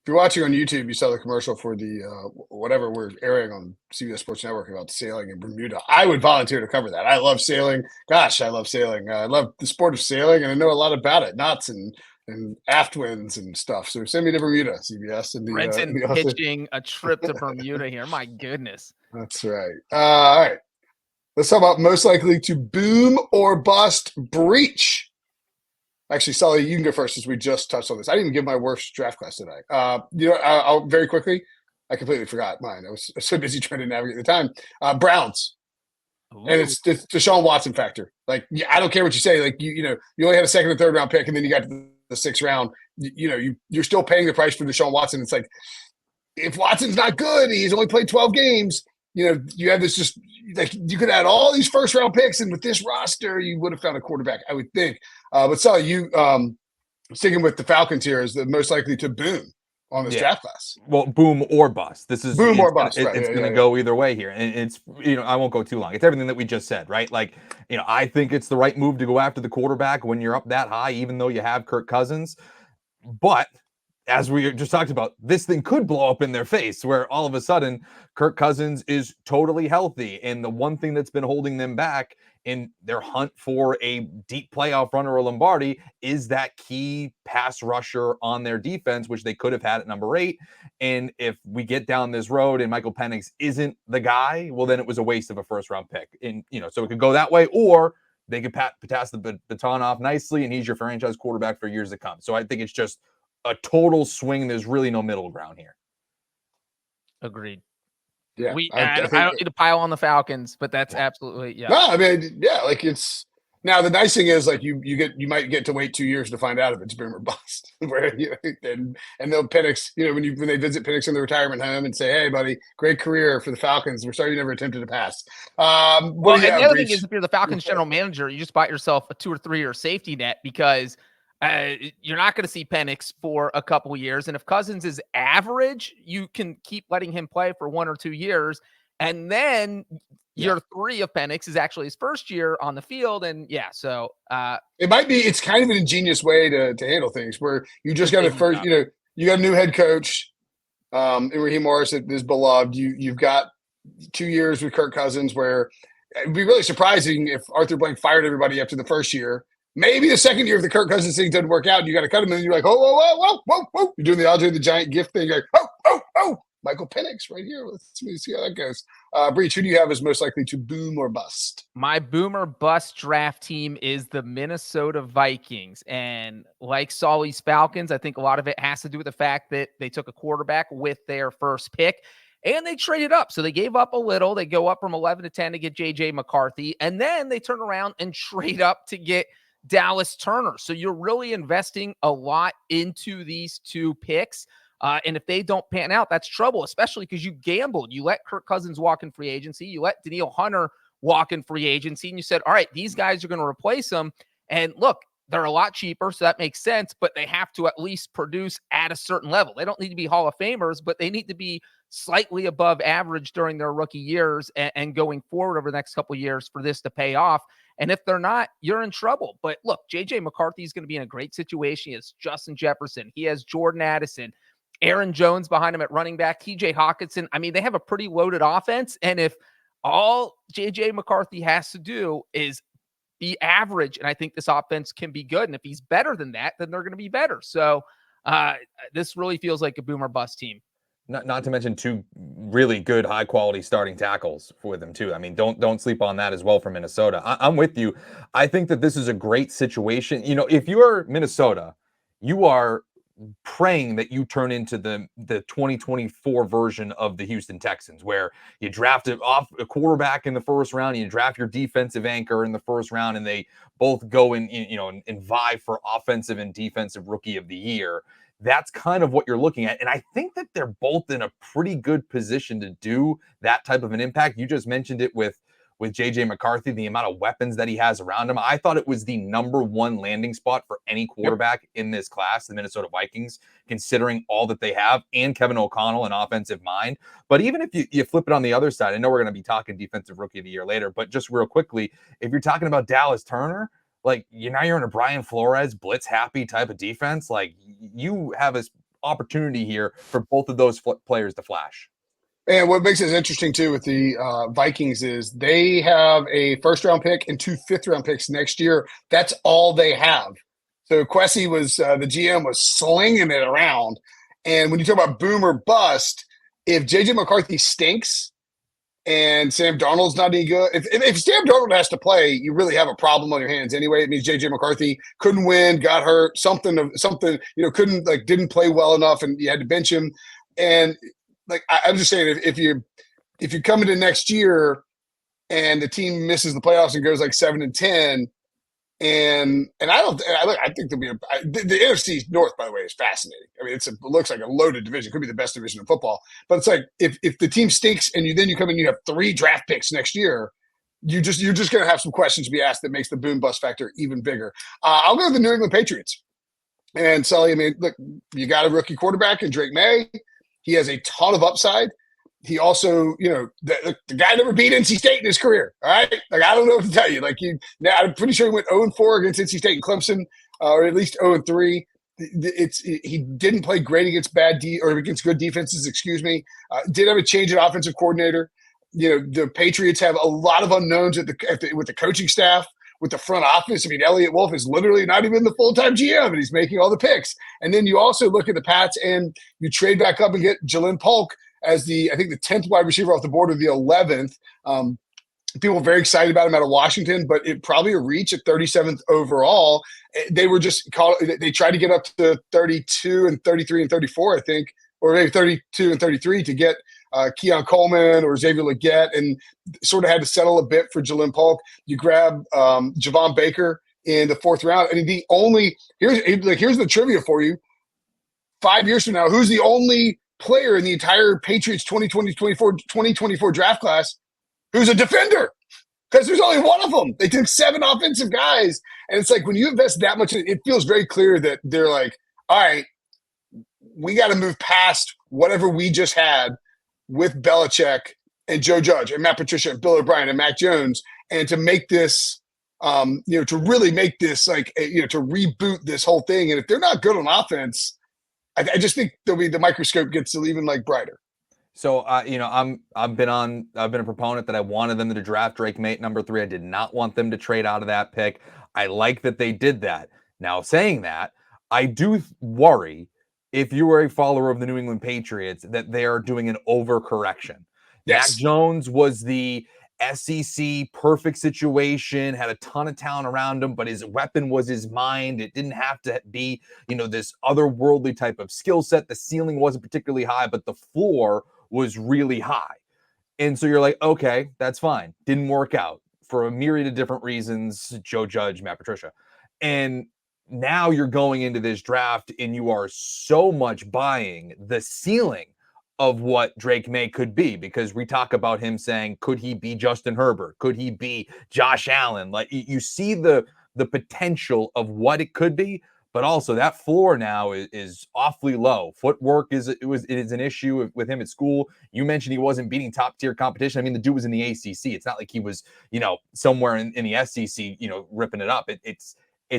If you're watching on YouTube, you saw the commercial for the whatever we're airing on CBS Sports Network about sailing in Bermuda. I would volunteer to cover that. I love sailing. Gosh, I love sailing. I love the sport of sailing, and I know a lot about it. Knots and aft winds and stuff. So send me to Bermuda, CBS. And Brinson pitching a trip to Bermuda here. My goodness. That's right. All right. Let's talk about most likely to boom or bust Breech. Actually, Sully, you can go first since we just touched on this. I didn't even give my worst draft class tonight. I'll very quickly. I completely forgot mine. I was so busy trying to navigate the time. Browns. Ooh. And it's the Deshaun Watson factor. Like, I don't care what you say. Like, you only had a second and third round pick, and then you got to the sixth round. You're still paying the price for Deshaun Watson. It's like, if Watson's not good, he's only played 12 games. You have this just like you could add all these first round picks, and with this roster, you would have found a quarterback, I would think. But Sally, you sticking with the Falcons here is the most likely to boom on this draft class. Well, boom or bust. This is boom or bust. It's going to go either way here, and it's I won't go too long. It's everything that we just said, right? Like I think it's the right move to go after the quarterback when you're up that high, even though you have Kirk Cousins, but as we just talked about, this thing could blow up in their face where all of a sudden Kirk Cousins is totally healthy. And the one thing that's been holding them back in their hunt for a deep playoff run or a Lombardi is that key pass rusher on their defense, which they could have had at number 8. And if we get down this road and Michael Penix isn't the guy, well, then it was a waste of a first round pick. And, so it could go that way, or they could pass the baton off nicely and he's your franchise quarterback for years to come. So I think it's just a total swing. There's really no middle ground here. Agreed. Yeah, I don't need to pile on the Falcons, but that's absolutely No, like it's Now the nice thing is, like, you might get to wait 2 years to find out if it's boom or bust. Where and they'll Penix, when they visit Penix in the retirement home and say, "Hey, buddy, great career for the Falcons. We're sorry you never attempted to pass." Well, What do you and the have, other thing Breech? is, if you're the Falcons general manager, you just bought yourself a 2 or 3 year safety net because you're not going to see Penix for a couple of years. And if Cousins is average, you can keep letting him play for 1 or 2 years. And then year 3 of Penix is actually his first year on the field. And so It's kind of an ingenious way to handle things where you just got to first, you got a new head coach, in Raheem Morris that is beloved. You've got 2 years with Kirk Cousins where it'd be really surprising if Arthur Blank fired everybody after the first year. Maybe the second year, if the Kirk Cousins thing doesn't work out, you got to cut him, and you're like, whoa. You're doing the Andre the Giant gift thing. You're like, Michael Penix right here. Let's see how that goes. Breech, who do you have as most likely to boom or bust? My boom or bust draft team is the Minnesota Vikings. And like Sully's Falcons, I think a lot of it has to do with the fact that they took a quarterback with their first pick. And they traded up. So they gave up a little. They go up from 11 to 10 to get J.J. McCarthy. And then they turn around and trade up to get Dallas Turner. So you're really investing a lot into these 2 picks. And if they don't pan out, that's trouble, especially because you gambled. You let Kirk Cousins walk in free agency. You let Danielle Hunter walk in free agency. And you said, all right, these guys are going to replace them. And look, they're a lot cheaper, so that makes sense, but they have to at least produce at a certain level. They don't need to be Hall of Famers, but they need to be slightly above average during their rookie years and going forward over the next couple of years for this to pay off. And if they're not, you're in trouble. But look, J.J. McCarthy is going to be in a great situation. He has Justin Jefferson. He has Jordan Addison, Aaron Jones behind him at running back, TJ Hawkinson. I mean, they have a pretty loaded offense. And if all J.J. McCarthy has to do is be average, and I think this offense can be good. And if he's better than that, then they're going to be better. So this really feels like a boom or bust team. Not to mention 2 really good, high quality starting tackles for them too. I mean, don't sleep on that as well for Minnesota. I'm with you. I think that this is a great situation. If you're Minnesota, you are praying that you turn into the 2024 version of the Houston Texans, where you draft off a quarterback in the first round, you draft your defensive anchor in the first round, and they both go and vie for offensive and defensive rookie of the year. That's kind of what you're looking at. And I think that they're both in a pretty good position to do that type of an impact. You just mentioned it with J.J. McCarthy, the amount of weapons that he has around him. I thought it was the number 1 landing spot for any quarterback in this class, the Minnesota Vikings, considering all that they have, and Kevin O'Connell, an offensive mind. But even if you flip it on the other side, I know we're going to be talking defensive rookie of the year later, but just real quickly, if you're talking about Dallas Turner, like you're in a Brian Flores blitz happy type of defense, like you have an opportunity here for both of those players to flash. And what makes it interesting too with the Vikings is they have a 1st-round pick and 2 5th-round picks next year. That's all they have. So Kwesi was the GM was slinging it around. And when you talk about boom or bust, if J.J. McCarthy stinks and Sam Darnold's not any good, if Sam Darnold has to play, you really have a problem on your hands anyway. It means J.J. McCarthy couldn't win, got hurt, couldn't didn't play well enough, and you had to bench him. And I'm just saying, if you come into next year and the team misses the playoffs and goes like 7-10, and I think there'll be the NFC North, by the way, is fascinating. I mean, it looks like a loaded division. It could be the best division in football. But it's like if the team stinks and you come in, you have 3 draft picks next year, you're just going to have some questions to be asked that makes the boom bust factor even bigger. I'll go with the New England Patriots. And Sully, I mean, look, you got a rookie quarterback in Drake May. He has a ton of upside. He also, the guy never beat NC State in his career. All right. Like, I don't know what to tell you. Like, I'm pretty sure he went 0-4 against NC State and Clemson, or at least 0-3. He didn't play great against against good defenses, excuse me. Did have a change in offensive coordinator. The Patriots have a lot of unknowns with the coaching staff, with the front office. I mean, Elliott Wolf is literally not even the full-time GM, and he's making all the picks. And then you also look at the Pats, and you trade back up and get Jalen Polk as the 10th wide receiver off the board, or the 11th. People are very excited about him out of Washington, but it probably a reach at 37th overall. They were they tried to get up to 32 and 33 and 34, I think, or maybe 32 and 33 to get Keon Coleman or Xavier Legette, and sort of had to settle a bit for Jalen Polk. You grab Javon Baker in the 4th round. I mean, here's the trivia for you. 5 years from now, who's the only player in the entire Patriots 2024 draft class who's a defender? Because there's only one of them. They took 7 offensive guys. And it's like when you invest that much, it feels very clear that they're like, all right, we got to move past whatever we just had with Belichick and Joe Judge and Matt Patricia and Bill O'Brien and Mac Jones, and to make this, to really make this to reboot this whole thing. And if they're not good on offense, I just think the microscope gets even brighter. So, I've been a proponent that I wanted them to draft Drake May at number 3. I did not want them to trade out of that pick. I like that they did that. Now, saying that, I do worry, if you were a follower of the New England Patriots, that they are doing an overcorrection. Yes. Mac Jones was the SEC perfect situation, had a ton of talent around him, but his weapon was his mind. It didn't have to be, this otherworldly type of skill set. The ceiling wasn't particularly high, but the floor was really high. And so you're like, okay, that's fine. Didn't work out for a myriad of different reasons. Joe Judge, Matt Patricia. And now you're going into this draft and you are so much buying the ceiling of what Drake May could be, because we talk about him saying, could he be Justin Herbert? Could he be Josh Allen? Like, you see the potential of what it could be, but also that floor now is awfully low. Footwork is an issue with him at school. You mentioned he wasn't beating top tier competition. I mean, the dude was in the ACC. It's not like he was, somewhere in the SEC, ripping it up. It's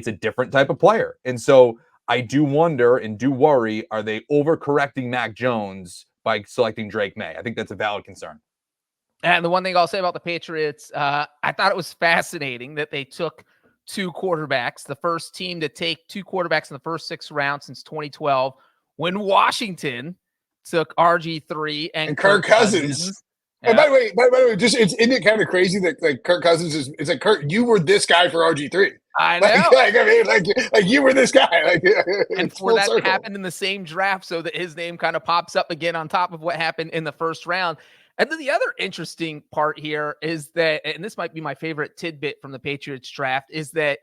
a different type of player. And so I do wonder and do worry, are they overcorrecting Mac Jones by selecting Drake May? I think that's a valid concern. And the one thing I'll say about the Patriots, I thought it was fascinating that they took 2 quarterbacks, the first team to take 2 quarterbacks in the first 6 rounds since 2012, when Washington took RG3 and Kirk Cousins. Yeah. And by the way, isn't it kind of crazy that Kirk Cousins it's like, Kirk, you were this guy for RG3. I know. Like you were this guy. And for that to happen in the same draft, so that his name kind of pops up again on top of what happened in the first round. And then the other interesting part here is that, and this might be my favorite tidbit from the Patriots draft, is that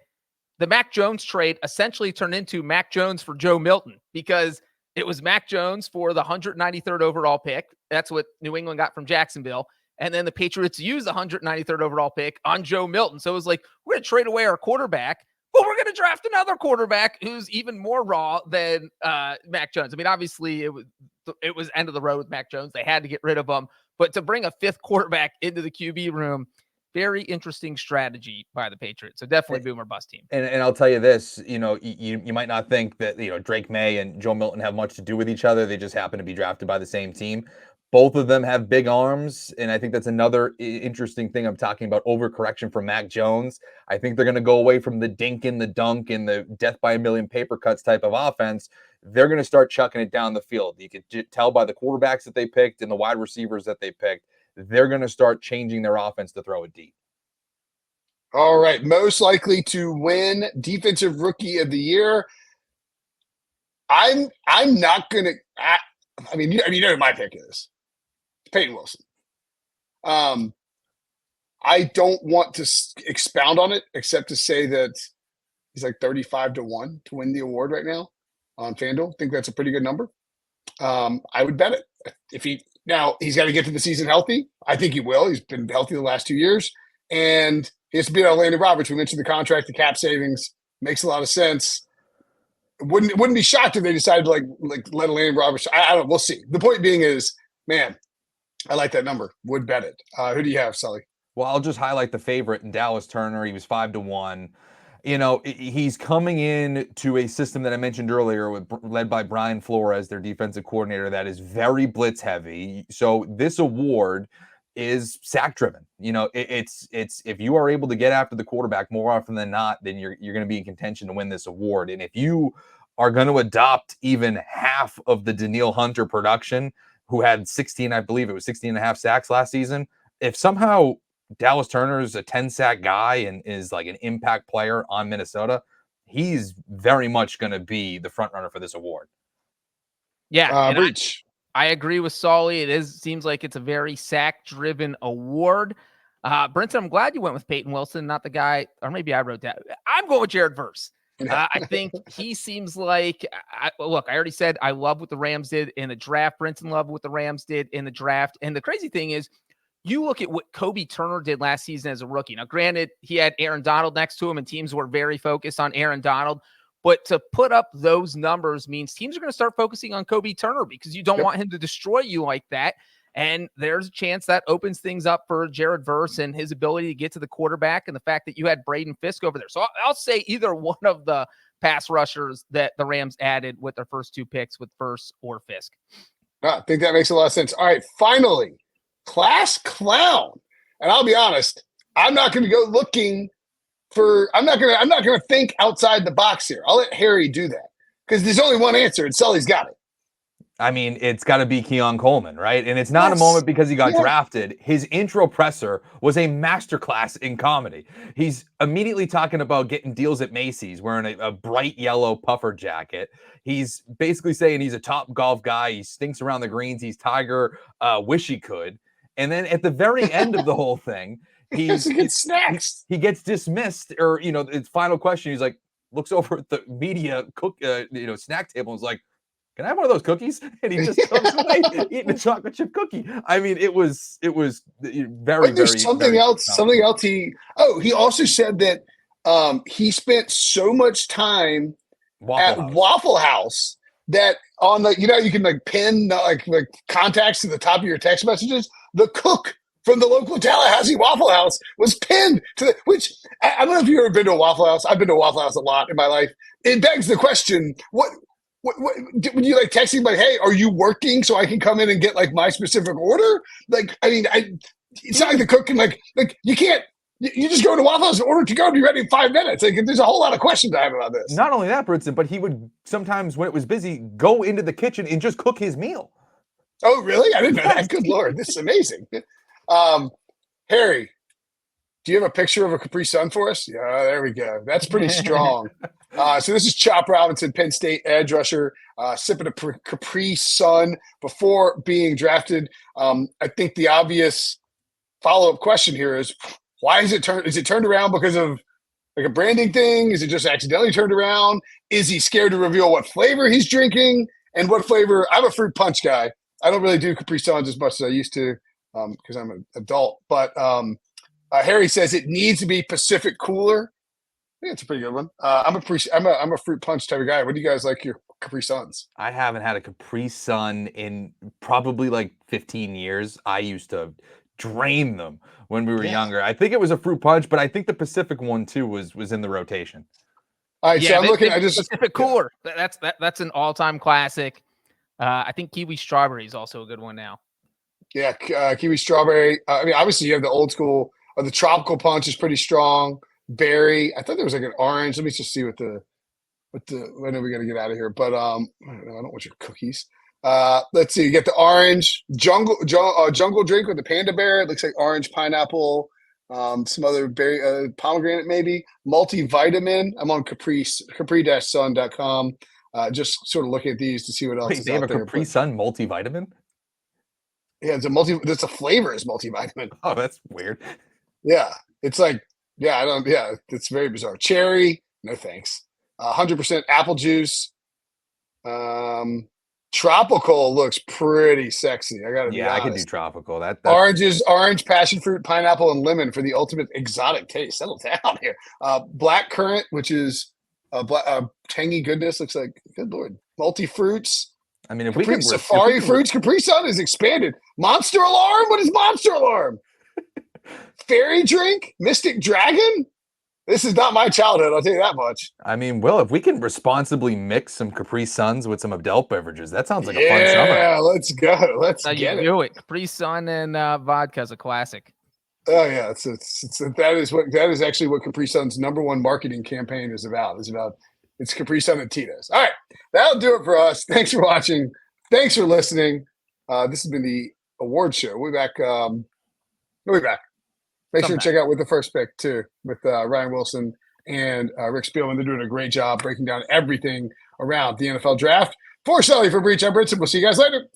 the Mac Jones trade essentially turned into Mac Jones for Joe Milton, because it was Mac Jones for the 193rd overall pick. That's what New England got from Jacksonville. And then the Patriots used the 193rd overall pick on Joe Milton. So it was like, we're going to trade away our quarterback, but we're going to draft another quarterback who's even more raw than Mac Jones. I mean, obviously it was end of the road with Mac Jones. They had to get rid of him. But to bring a 5th quarterback into the QB room, very interesting strategy by the Patriots. So definitely boom or bust team. And I'll tell you this, you might not think that, Drake May and Joe Milton have much to do with each other. They just happen to be drafted by the same team. Both of them have big arms, and I think that's another interesting thing. I'm talking about overcorrection for Mac Jones. I think they're going to go away from the dink and the dunk and the death by a million paper cuts type of offense. They're going to start chucking it down the field. You could tell by the quarterbacks that they picked and the wide receivers that they picked. They're going to start changing their offense to throw it deep. All right. Most likely to win Defensive Rookie of the Year. I'm not going to – I mean, you know who my pick is. Peyton Wilson. I don't want to expound on it except to say that he's like 35-1 to win the award right now on FanDuel. I think that's a pretty good number. I would bet it. Now he's got to get to the season healthy. I think he will. He's been healthy the last 2 years, and he has to beat out Landon Roberts. We mentioned the contract, the cap savings makes a lot of sense. Wouldn't be shocked if they decided to like let Landon Roberts. I don't know. We'll see. The point being is, man, I like that number. Would bet it. Who do you have, Sully? Well, I'll just highlight the favorite in Dallas Turner. He was 5-1. He's coming in to a system that I mentioned earlier, led by Brian Flores, their defensive coordinator, that is very blitz heavy. So this award is sack driven. It's if you are able to get after the quarterback more often than not, then you're going to be in contention to win this award. And if you are going to adopt even half of the Danielle Hunter production, who had 16 and a half sacks last season, if somehow Dallas Turner is a 10-sack guy and is like an impact player on Minnesota, he's very much going to be the front runner for this award. Yeah. Breech. I agree with Sully. Seems like it's a very sack-driven award. Brinson, I'm glad you went with Peyton Wilson, not the guy, or maybe I wrote that. I'm going with Jared Verse. I think he seems like, look, I already said I love what the Rams did in the draft. Brinson loved what the Rams did in the draft. And the crazy thing is, you look at what Kobe Turner did last season as a rookie. Now, granted, he had Aaron Donald next to him, and teams were very focused on Aaron Donald. But to put up those numbers means teams are going to start focusing on Kobe Turner because you don't want him to destroy you like that. And there's a chance that opens things up for Jared Verse and his ability to get to the quarterback and the fact that you had Braden Fisk over there. So I'll say either one of the pass rushers that the Rams added with their first 2 picks with Verse or Fisk. I think that makes a lot of sense. All right, finally, class clown. And I'll be honest, I'm not going to go looking for – I'm not going to think outside the box here. I'll let Harry do that because there's only one answer, and Sully's got it. I mean, it's got to be Keon Coleman, right? And it's not a moment because he got drafted. His intro presser was a masterclass in comedy. He's immediately talking about getting deals at Macy's, wearing a bright yellow puffer jacket. He's basically saying he's a top golf guy. He stinks around the greens. He's Tiger. Wish he could. And then at the very end of the whole thing, he gets dismissed, or his final question. He's like, looks over at the media snack table and is like, "Can I have one of those cookies?" And he just comes away eating a chocolate chip cookie. I mean, it was very, very something very else. Something else. He also said that he spent so much time at Waffle House that on you can pin contacts to the top of your text messages. The cook from the local Tallahassee Waffle House was pinned to which I don't know if you've ever been to a Waffle House. I've been to a Waffle House a lot in my life. It begs the question: What would you text him hey, are you working so I can come in and get my specific order? It's not like the cook can you can't. You just go to Waffle House and order to go and be ready in 5 minutes. There's a whole lot of questions I have about this. Not only that, Brinson, but he would sometimes, when it was busy, go into the kitchen and just cook his meal. Oh, really? I didn't know that. Good Lord. This is amazing. Harry, do you have a picture of a Capri Sun for us? Yeah, there we go. That's pretty strong. So this is Chop Robinson, Penn State edge rusher, sipping a Capri Sun before being drafted. I think the obvious follow-up question here is, why is it turned around because of a branding thing? Is it just accidentally turned around? Is he scared to reveal what flavor he's drinking and what flavor? I'm a fruit punch guy. I don't really do Capri Suns as much as I used to because I'm an adult. But Harry says it needs to be Pacific Cooler. I think it's a pretty good one. I'm a fruit punch type of guy. What do you guys like your Capri Suns? I haven't had a Capri Sun in probably 15 years. I used to drain them when we were younger. I think it was a fruit punch, but I think the Pacific one too was in the rotation. All right, so I'm looking. Pacific Cooler. That's an all-time classic. I think Kiwi Strawberry is also a good one now. Yeah, Kiwi Strawberry. Obviously you have the old school. The tropical punch is pretty strong. Berry. I thought there was an orange. Let me just see when are we gonna get out of here? But I don't want your cookies. Let's see. You get the orange jungle drink with the panda bear. It looks like orange pineapple, some other berry, pomegranate maybe. Multivitamin. I'm on capri-sun.com. Just sort of looking at these to see what else is they have out a there. Capri Sun multivitamin? Yeah, it's a flavor is multivitamin. Oh, that's weird. Yeah, it's it's very bizarre. Cherry, no thanks. 100% apple juice. Tropical looks pretty sexy. I gotta be honest. I could do tropical. That orange, passion fruit, pineapple, and lemon for the ultimate exotic taste. Settle down here. Black currant, which is tangy goodness. Looks like good Lord. Multi fruits. I mean, if we can Safari fruits, Capri Sun is expanded. Monster Alarm. What is Monster Alarm? Fairy drink, Mystic Dragon. This is not my childhood, I'll tell you that much. I mean, Will, if we can responsibly mix some Capri Suns with some adult beverages, that sounds like a fun summer. Yeah, let's go. Let's get it. Capri Sun and vodka is a classic. Oh yeah, that is actually what Capri Sun's #1 marketing campaign is about. It's Capri Sun and Tito's. All right, that'll do it for us. Thanks for watching. Thanks for listening. This has been the award show. We'll be back. We'll be back. Make sure to check out With the First Pick too, with Ryan Wilson and Rick Spielman. They're doing a great job breaking down everything around the NFL draft. For Sully, for Breech, I'm Brinson. We'll see you guys later.